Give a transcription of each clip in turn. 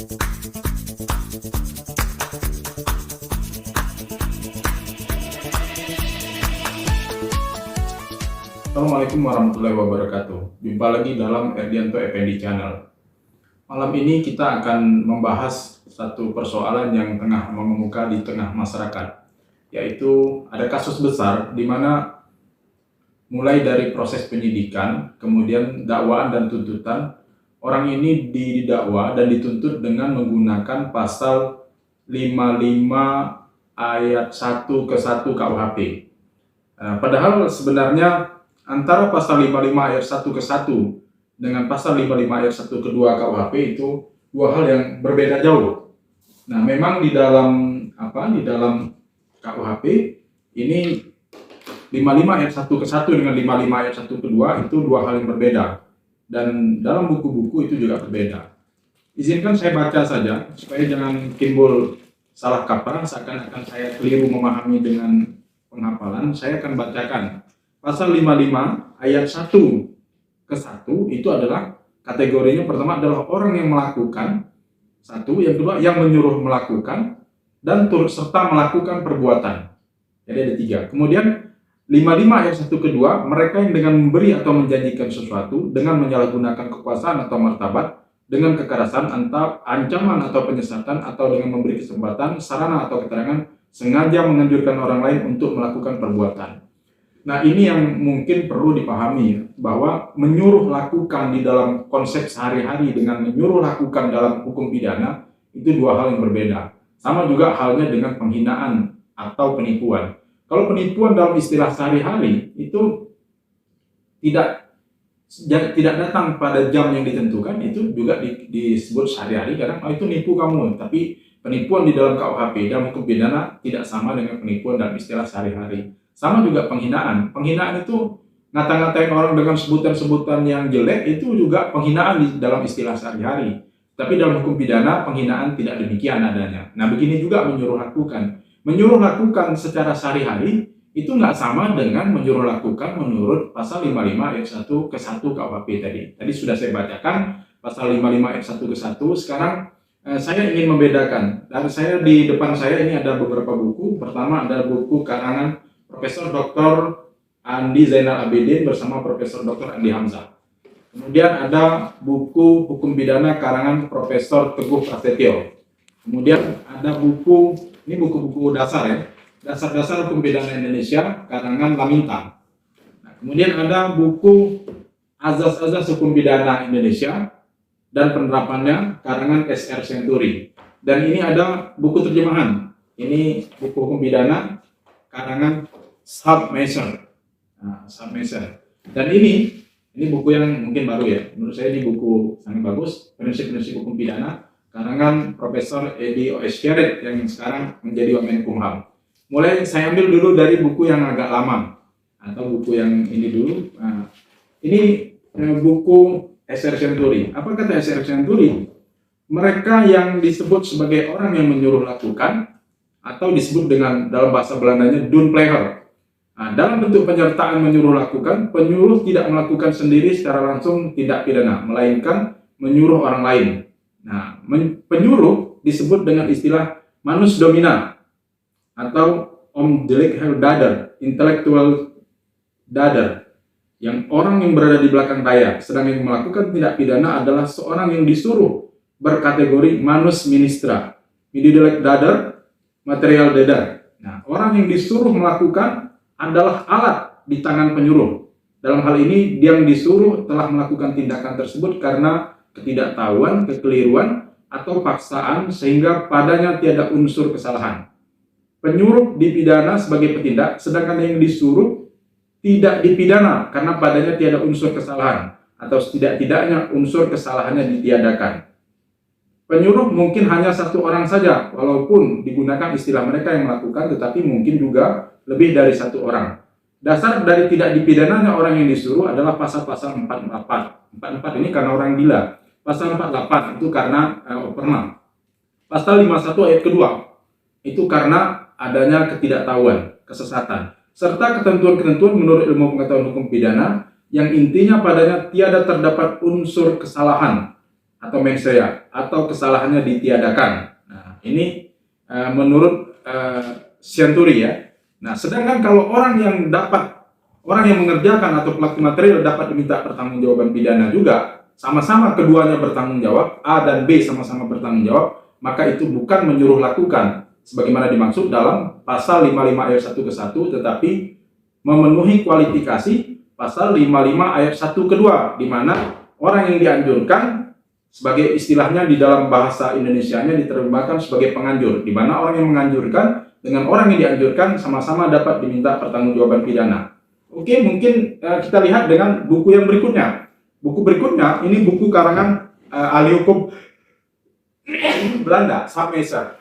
Assalamualaikum warahmatullahi wabarakatuh. Jumpa lagi dalam Erdianto Effendi Channel. Malam ini kita akan membahas satu persoalan yang tengah mengemuka di tengah masyarakat, yaitu ada kasus besar di mana mulai dari proses penyidikan, kemudian dakwaan dan tuntutan, orang ini didakwa dan dituntut dengan menggunakan pasal 55 ayat 1 ke 1 KUHP. Padahal sebenarnya antara pasal 55 ayat 1 ke 1 dengan pasal 55 ayat 1 ke 2 KUHP itu dua hal yang berbeda jauh. Nah, memang di dalam KUHP ini 55 ayat 1 ke 1 dengan 55 ayat 1 ke 2 itu dua hal yang berbeda. Dan dalam buku-buku itu juga berbeda. Izinkan saya baca saja supaya jangan timbul salah kaprah seakan-akan saya keliru memahami dengan penghafalan. Saya akan bacakan pasal 55 ayat 1 ke 1 itu adalah kategorinya. Pertama adalah orang yang melakukan, satu, yang kedua yang menyuruh melakukan, dan turut serta melakukan perbuatan. Jadi ada tiga. Kemudian 55 ayat 1 kedua, mereka yang dengan memberi atau menjanjikan sesuatu dengan menyalahgunakan kekuasaan atau martabat, dengan kekerasan, ancaman atau penyesatan, atau dengan memberi kesempatan, sarana atau keterangan, sengaja menganjurkan orang lain untuk melakukan perbuatan. Nah, ini yang mungkin perlu dipahami, bahwa menyuruh lakukan di dalam konsep sehari-hari dengan menyuruh lakukan dalam hukum pidana itu dua hal yang berbeda. Sama juga halnya dengan penghinaan atau penipuan. Kalau penipuan dalam istilah sehari-hari itu tidak datang pada jam yang ditentukan, itu juga disebut sehari-hari. Kadang itu nipu kamu, tapi penipuan di dalam KUHP, dalam hukum pidana tidak sama dengan penipuan dalam istilah sehari-hari. Sama juga penghinaan. Penghinaan itu ngata-ngatain orang dengan sebutan-sebutan yang jelek, itu juga penghinaan di dalam istilah sehari-hari. Tapi dalam hukum pidana, penghinaan tidak demikian adanya. Nah, begini juga menyuruh lakukan. Menyuruh lakukan secara sehari-hari itu nggak sama dengan menyuruh lakukan menurut pasal 55 ayat 1 ke 1 KUHP tadi. Tadi sudah saya bacakan pasal 55 ayat 1 ke 1. Sekarang saya ingin membedakan. Dan di depan saya ini ada beberapa buku. Pertama ada buku karangan Profesor Dr. Andi Zainal Abidin bersama Profesor Dr. Andi Hamzah. Kemudian ada buku Hukum Pidana karangan Profesor Teguh Prasetyo. Kemudian ada buku, ini buku-buku dasar ya, Dasar-Dasar Hukum Pidana Indonesia karangan Lamintang. Nah, kemudian ada buku Azas-Azas Hukum Pidana Indonesia dan penerapannya karangan SR Senturi. Dan ini ada buku terjemahan. Ini buku hukum pidana karangan Submeasure. Nah, Submeasure. Dan ini buku yang mungkin baru ya. Menurut saya ini buku sangat bagus. Prinsip-prinsip hukum pidana karangan Profesor Edi O.S. Syaret yang sekarang menjadi Wamenkumham. Mulai saya ambil dulu dari buku yang agak lama atau buku yang ini dulu. Nah, ini buku SR Senturi. Apa kata SR Senturi? Mereka yang disebut sebagai orang yang menyuruh lakukan atau disebut dengan dalam bahasa Belandanya Doenpleger. Nah, dalam bentuk penyertaan menyuruh lakukan, penyuruh tidak melakukan sendiri secara langsung tindak pidana, melainkan menyuruh orang lain. Nah, penyuruh disebut dengan istilah manus domina atau omdelictual dader, intellectual dader, yang orang yang berada di belakang layar. Sedang yang melakukan tindak pidana adalah seorang yang disuruh, berkategori manus ministra, mididelek dader, material dader. Nah, orang yang disuruh melakukan adalah alat di tangan penyuruh. Dalam hal ini, dia yang disuruh telah melakukan tindakan tersebut karena ketidaktahuan, kekeliruan, atau paksaan sehingga padanya tiada unsur kesalahan. Penyuruh dipidana sebagai petindak, sedangkan yang disuruh tidak dipidana karena padanya tiada unsur kesalahan atau setidak-tidaknya unsur kesalahannya ditiadakan. Penyuruh mungkin hanya satu orang saja, walaupun digunakan istilah mereka yang melakukan, tetapi mungkin juga lebih dari satu orang. Dasar dari tidak dipidananya orang yang disuruh adalah pasal-pasal 44. 44 ini karena orang gila. Pasal 48 itu karena pernah. Pasal 51 ayat kedua itu karena adanya ketidaktahuan, kesesatan. Serta ketentuan-ketentuan menurut ilmu pengetahuan hukum pidana yang intinya padanya tiada terdapat unsur kesalahan atau mens rea atau kesalahannya ditiadakan. Nah, ini menurut Sianturi ya. Nah, sedangkan kalau orang yang mengerjakan atau pelaku material dapat diminta pertanggungjawaban pidana juga, sama-sama keduanya bertanggung jawab, A dan B sama-sama bertanggung jawab, maka itu bukan menyuruh lakukan sebagaimana dimaksud dalam pasal 55 ayat 1 ke 1, tetapi memenuhi kualifikasi pasal 55 ayat 1 ke 2, di mana orang yang dianjurkan sebagai istilahnya di dalam bahasa Indonesianya diterjemahkan sebagai penganjur, di mana orang yang menganjurkan dengan orang yang dianjurkan sama-sama dapat diminta pertanggungjawaban pidana. Oke, mungkin kita lihat dengan buku yang berikutnya. Buku berikutnya ini buku karangan ahli hukum Belanda, Sameiser.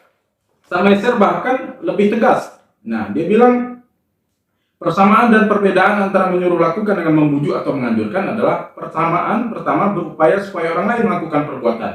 Sameiser bahkan lebih tegas. Nah, dia bilang persamaan dan perbedaan antara menyuruh lakukan dengan membujuk atau menganjurkan adalah pertama berupaya supaya orang lain melakukan perbuatan.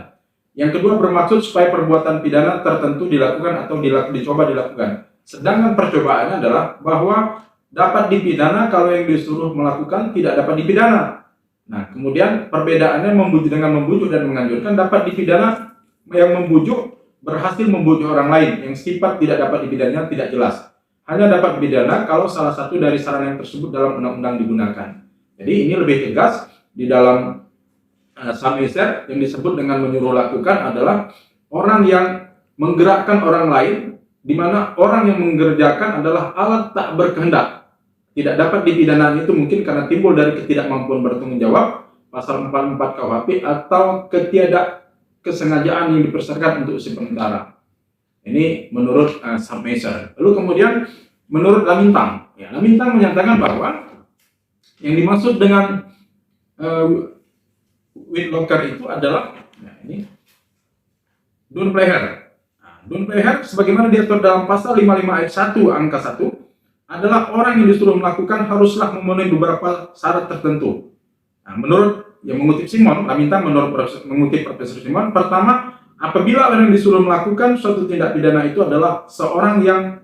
Yang kedua bermaksud supaya perbuatan pidana tertentu dilakukan atau dicoba dilakukan. Sedangkan percobaannya adalah bahwa dapat dipidana kalau yang disuruh melakukan tidak dapat dipidana. Nah, kemudian perbedaannya dengan membujuk dan menganjurkan, dapat dipidana yang membujuk berhasil membujuk orang lain yang sifat tidak dapat dipidananya tidak jelas. Hanya dapat dipidana kalau salah satu dari sarana yang tersebut dalam undang-undang digunakan. Jadi ini lebih tegas di dalam Sameiser yang disebut dengan menyuruh lakukan adalah orang yang menggerakkan orang lain, di mana orang yang mengerjakan adalah alat tak berkehendak. Tidak dapat dipidana itu mungkin karena timbul dari ketidakmampuan bertanggung jawab, pasal 44 KUHP, atau kesengajaan yang dipersyaratkan untuk sementara. Ini menurut Sameiser. Lalu kemudian menurut Lamintang, ya, Lamintang menyatakan bahwa yang dimaksud dengan Whitlocker itu adalah ini Dunpleher. Nah, Dunpleher sebagaimana diatur dalam pasal 55 ayat 1 angka 1 adalah orang yang disuruh melakukan haruslah memenuhi beberapa syarat tertentu. Nah, menurut yang mengutip Simon, Lamintang mengutip Profesor Simon, pertama, apabila orang yang disuruh melakukan suatu tindak pidana itu adalah seorang yang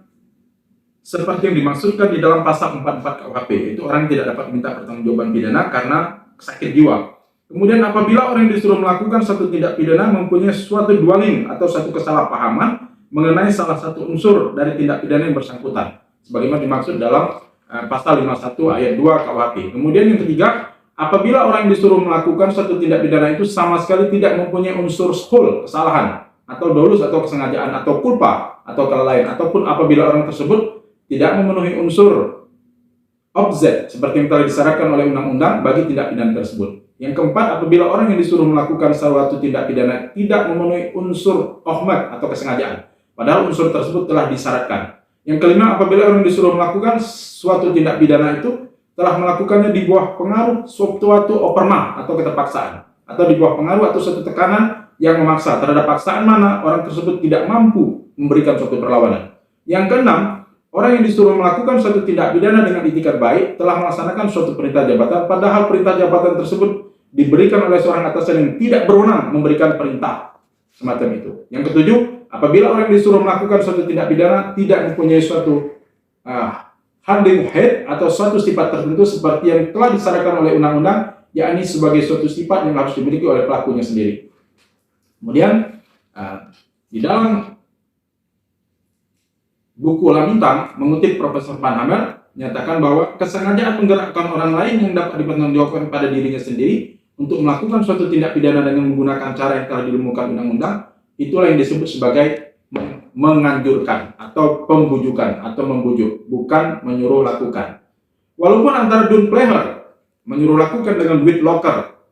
seperti yang dimaksudkan di dalam pasal 44 KUHP, itu orang yang tidak dapat diminta pertanggungjawaban pidana karena sakit jiwa. Kemudian apabila orang yang disuruh melakukan suatu tindak pidana mempunyai suatu dwelling atau satu kesalahpahaman mengenai salah satu unsur dari tindak pidana yang bersangkutan, sebagaimana dimaksud dalam pasal 51 ayat 2 KUHP. Kemudian yang ketiga, apabila orang yang disuruh melakukan suatu tindak pidana itu sama sekali tidak mempunyai unsur schuld, kesalahan, atau dolus atau kesengajaan, atau culpa, atau kelalaian, ataupun apabila orang tersebut tidak memenuhi unsur objek seperti yang telah disyaratkan oleh undang-undang bagi tindak pidana tersebut. Yang keempat, apabila orang yang disuruh melakukan suatu tindak pidana tidak memenuhi unsur ohmat atau kesengajaan, padahal unsur tersebut telah disyaratkan. Yang kelima, apabila orang disuruh melakukan suatu tindak pidana itu telah melakukannya di bawah pengaruh suatu operma atau keterpaksaan, atau di bawah pengaruh atau suatu tekanan yang memaksa terhadap paksaan mana orang tersebut tidak mampu memberikan suatu perlawanan. Yang keenam, orang yang disuruh melakukan suatu tindak pidana dengan itikat baik telah melaksanakan suatu perintah jabatan, padahal perintah jabatan tersebut diberikan oleh seorang atasan yang tidak berwenang memberikan perintah semacam itu. Yang ketujuh, apabila orang yang disuruh melakukan suatu tindak pidana tidak mempunyai suatu handling head atau suatu sifat tertentu seperti yang telah disyaratkan oleh undang-undang, yakni sebagai suatu sifat yang harus dimiliki oleh pelakunya sendiri. Kemudian di dalam buku Lamintang mengutip Profesor Van Hammer menyatakan bahwa kesengajaan menggerakkan orang lain yang dapat dipertanggungjawabkan pada dirinya sendiri untuk melakukan suatu tindak pidana dengan menggunakan cara yang telah dilumurkan undang-undang, itulah yang disebut sebagai menganjurkan atau pembujukan atau membujuk, bukan menyuruh lakukan. Walaupun antara Dunpleher menyuruh lakukan dengan Whitlocker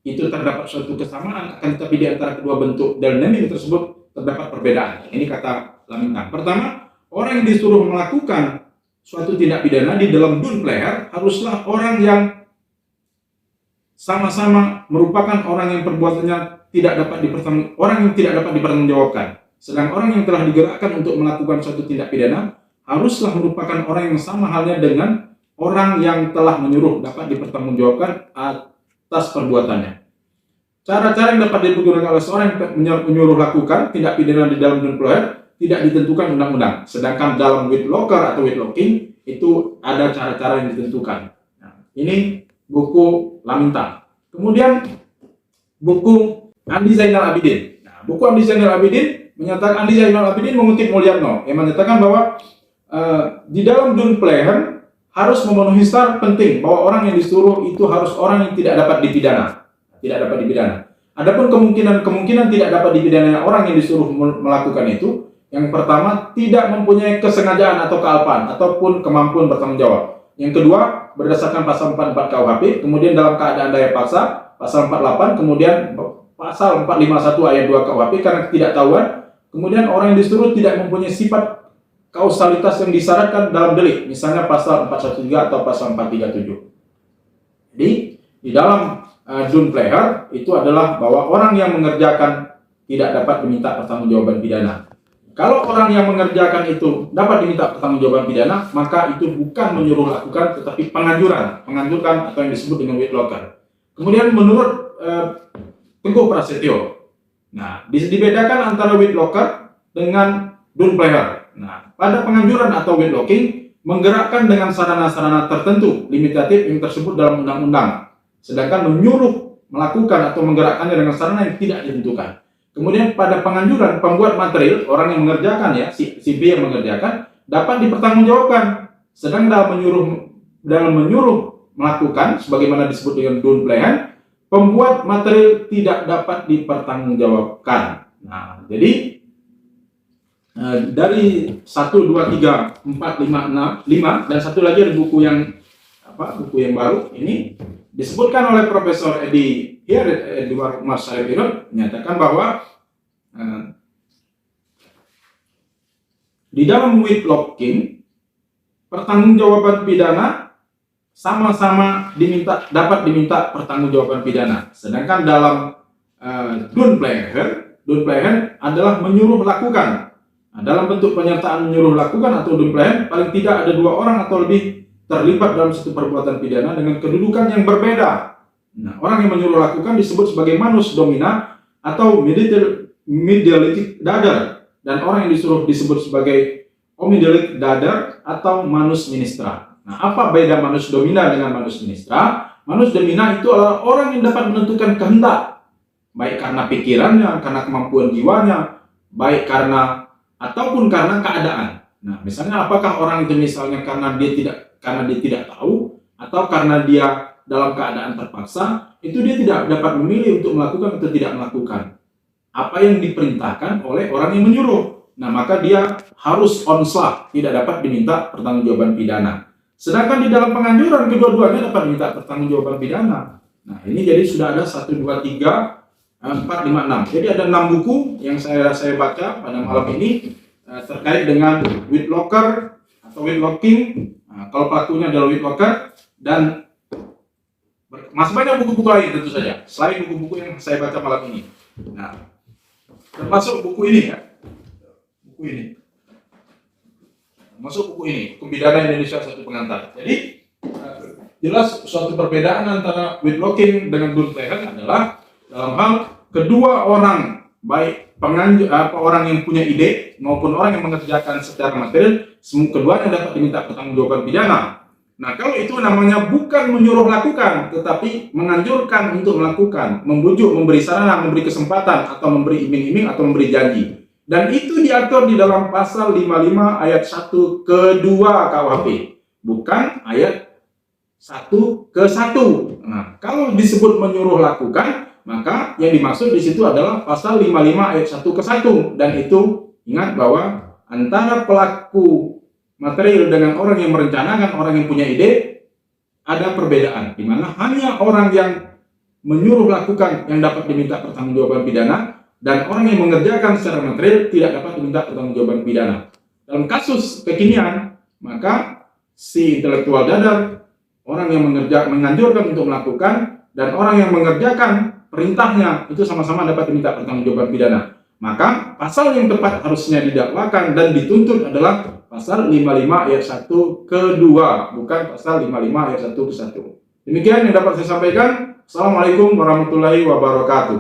itu terdapat suatu kesamaan, akan tetapi di antara kedua bentuk dan naming tersebut terdapat perbedaan. Ini kata Lamintang. Pertama, orang yang disuruh melakukan suatu tindak pidana di dalam Dunpleher haruslah orang yang sama-sama merupakan orang yang perbuatannya tidak dapat dipertanggungjawabkan. Sedang orang yang telah digerakkan untuk melakukan suatu tindak pidana haruslah merupakan orang yang sama halnya dengan orang yang telah menyuruh dapat dipertanggungjawabkan atas perbuatannya. Cara-cara yang dapat digunakan oleh seorang yang menyuruh lakukan tindak pidana di dalam Dunpleher tidak ditentukan undang-undang. Sedangkan dalam Whitlocker atau Whitlocking itu ada cara-cara yang ditentukan. Nah, ini buku Lamintang. Kemudian buku Andi Zainal Abidin. Nah, buku Andi Zainal Abidin menyatakan, Andi Zainal Abidin mengutip Mulyadno yang menyatakan bahwa di dalam Dunplehen harus memenuhi syarat penting bahwa orang yang disuruh itu harus orang yang tidak dapat dipidana. Tidak dapat dipidana. Adapun kemungkinan tidak dapat dipidana orang yang disuruh melakukan itu, yang pertama, tidak mempunyai kesengajaan atau kealpaan ataupun kemampuan bertanggung jawab. Yang kedua, berdasarkan pasal 44 KUHP, kemudian dalam keadaan daya paksa, pasal 48, kemudian pasal 451 ayat 2 KUHP karena ketidaktahuan, kemudian orang yang disuruh tidak mempunyai sifat kausalitas yang disyaratkan dalam delik, misalnya pasal 413 atau pasal 437. Jadi, di dalam Dunpleher itu adalah bahwa orang yang mengerjakan tidak dapat diminta pertanggungjawaban pidana. Kalau orang yang mengerjakan itu dapat diminta pertanggungjawaban pidana, maka itu bukan menyuruh lakukan, tetapi penganjurkan atau yang disebut dengan Whitlocker. Kemudian menurut Teguh Prasetyo, nah dibedakan antara Whitlocker dengan Dunpleher. Nah, pada penganjuran atau Whitlocking menggerakkan dengan sarana-sarana tertentu limitatif yang tersebut dalam undang-undang, sedangkan menyuruh melakukan atau menggerakkannya dengan sarana yang tidak ditentukan. Kemudian pada penganjuran, pembuat material, orang yang mengerjakan ya, si B yang mengerjakan, dapat dipertanggungjawabkan. Sedang dalam menyuruh melakukan, sebagaimana disebut dengan Dunplehen, pembuat material tidak dapat dipertanggungjawabkan. Nah, jadi dari 1, 2, 3, 4, 5, 6, 5, dan satu lagi ada buku yang baru ini disebutkan oleh Profesor Edward Masail menyatakan bahwa di dalam Whitlocking pertanggungjawaban pidana sama-sama dapat diminta pertanggungjawaban pidana, sedangkan dalam Dunplehen adalah menyuruh lakukan. Nah, dalam bentuk penyertaan menyuruh lakukan atau Dunplehen, paling tidak ada 2 orang atau lebih terlibat dalam satu perbuatan pidana dengan kedudukan yang berbeda. Nah, orang yang menyuruh lakukan disebut sebagai manus domina atau mediatic dader, dan orang yang disuruh disebut sebagai omidelic dader atau manus ministra. Nah, apa beda manus domina dengan manus ministra? Manus domina itu adalah orang yang dapat menentukan kehendak, baik karena pikirannya, karena kemampuan jiwanya, baik karena ataupun karena keadaan. Nah, misalnya apakah orang itu misalnya karena dia tidak tahu, atau karena dia dalam keadaan terpaksa, itu dia tidak dapat memilih untuk melakukan atau tidak melakukan apa yang diperintahkan oleh orang yang menyuruh. Nah, maka dia harus onslaught, tidak dapat diminta pertanggungjawaban pidana. Sedangkan di dalam penganjuran kedua-duanya dapat diminta pertanggungjawaban pidana. Nah, ini jadi sudah ada 1, 2, 3, 4, 5, 6. Jadi ada 6 buku yang saya baca pada malam ini terkait dengan Whitlocker atau Whitlocking. Nah, kalau pelakunya adalah Whitlocker, dan masih banyak buku-buku lain tentu saja selain buku-buku yang saya baca malam ini. Nah, termasuk buku ini ya, masuk buku ini, Hukum Pidana Indonesia Satu Pengantar. Jadi jelas suatu perbedaan antara Whitlocking dengan Dunplehen adalah dalam hal kedua orang, baik orang yang punya ide maupun orang yang mengerjakan secara material, keduanya dapat diminta pertanggungjawaban pidana. Nah, kalau itu namanya bukan menyuruh lakukan, tetapi menganjurkan untuk melakukan, membujuk, memberi sarana, memberi kesempatan, atau memberi iming-iming, atau memberi janji. Dan itu diatur di dalam pasal 55 ayat 1 ke 2 KUHP, bukan ayat 1 ke 1. Nah, kalau disebut menyuruh lakukan, maka yang dimaksud di situ adalah pasal 55 ayat 1 ke 1. Dan itu ingat bahwa antara pelaku material dengan orang yang merencanakan, orang yang punya ide, ada perbedaan, di mana hanya orang yang menyuruh lakukan yang dapat diminta pertanggungjawaban pidana, dan orang yang mengerjakan secara material tidak dapat diminta pertanggungjawaban pidana. Dalam kasus kekinian, maka si intelektual dadar, orang yang menganjurkan untuk melakukan, dan orang yang mengerjakan perintahnya itu sama-sama dapat diminta pertanggungjawaban pidana. Maka pasal yang tepat harusnya didakwakan dan dituntut adalah pasal 55 ayat 1 ke 2, bukan pasal 55 ayat 1 ke 1. Demikian yang dapat saya sampaikan. Assalamualaikum warahmatullahi wabarakatuh.